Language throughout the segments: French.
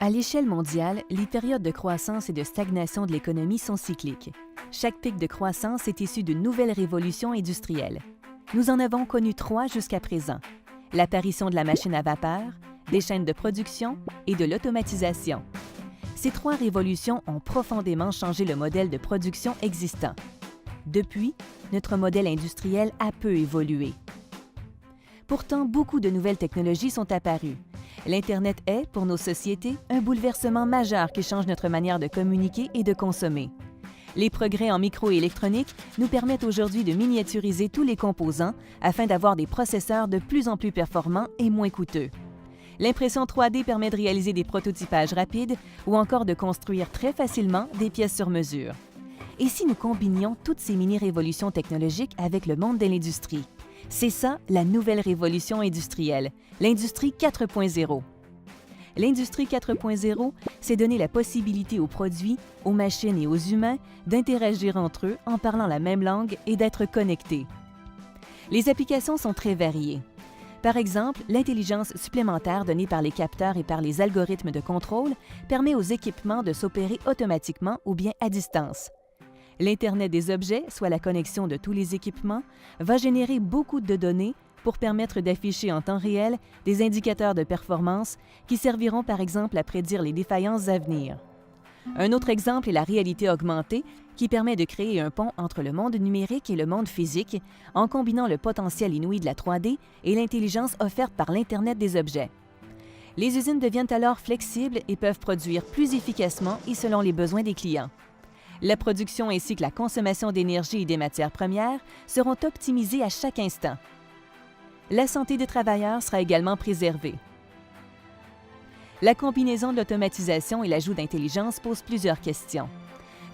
À l'échelle mondiale, les périodes de croissance et de stagnation de l'économie sont cycliques. Chaque pic de croissance est issu d'une nouvelle révolution industrielle. Nous en avons connu 3 jusqu'à présent: l'apparition de la machine à vapeur, des chaînes de production et de l'automatisation. Ces 3 révolutions ont profondément changé le modèle de production existant. Depuis, notre modèle industriel a peu évolué. Pourtant, beaucoup de nouvelles technologies sont apparues. L'Internet est, pour nos sociétés, un bouleversement majeur qui change notre manière de communiquer et de consommer. Les progrès en microélectronique nous permettent aujourd'hui de miniaturiser tous les composants afin d'avoir des processeurs de plus en plus performants et moins coûteux. L'impression 3D permet de réaliser des prototypages rapides ou encore de construire très facilement des pièces sur mesure. Et si nous combinions toutes ces mini-révolutions technologiques avec le monde de l'industrie? C'est ça, la nouvelle révolution industrielle, l'Industrie 4.0. L'Industrie 4.0, c'est donner la possibilité aux produits, aux machines et aux humains d'interagir entre eux en parlant la même langue et d'être connectés. Les applications sont très variées. Par exemple, l'intelligence supplémentaire donnée par les capteurs et par les algorithmes de contrôle permet aux équipements de s'opérer automatiquement ou bien à distance. L'Internet des objets, soit la connexion de tous les équipements, va générer beaucoup de données pour permettre d'afficher en temps réel des indicateurs de performance qui serviront par exemple à prédire les défaillances à venir. Un autre exemple est la réalité augmentée qui permet de créer un pont entre le monde numérique et le monde physique en combinant le potentiel inouï de la 3D et l'intelligence offerte par l'Internet des objets. Les usines deviennent alors flexibles et peuvent produire plus efficacement et selon les besoins des clients. La production ainsi que la consommation d'énergie et des matières premières seront optimisées à chaque instant. La santé des travailleurs sera également préservée. La combinaison de l'automatisation et l'ajout d'intelligence pose plusieurs questions.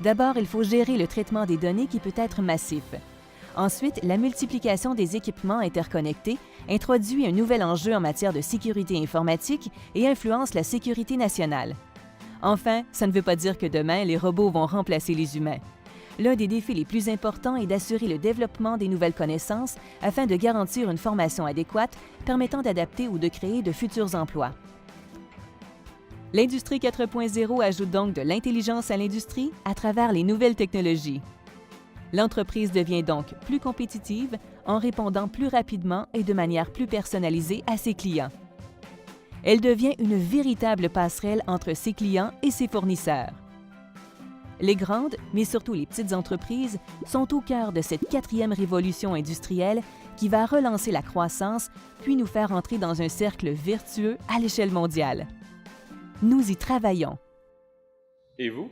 D'abord, il faut gérer le traitement des données qui peut être massif. Ensuite, la multiplication des équipements interconnectés introduit un nouvel enjeu en matière de sécurité informatique et influence la sécurité nationale. Enfin, ça ne veut pas dire que demain, les robots vont remplacer les humains. L'un des défis les plus importants est d'assurer le développement des nouvelles connaissances afin de garantir une formation adéquate permettant d'adapter ou de créer de futurs emplois. L'Industrie 4.0 ajoute donc de l'intelligence à l'industrie à travers les nouvelles technologies. L'entreprise devient donc plus compétitive en répondant plus rapidement et de manière plus personnalisée à ses clients. Elle devient une véritable passerelle entre ses clients et ses fournisseurs. Les grandes, mais surtout les petites entreprises, sont au cœur de cette 4e révolution industrielle qui va relancer la croissance puis nous faire entrer dans un cercle vertueux à l'échelle mondiale. Nous y travaillons. Et vous?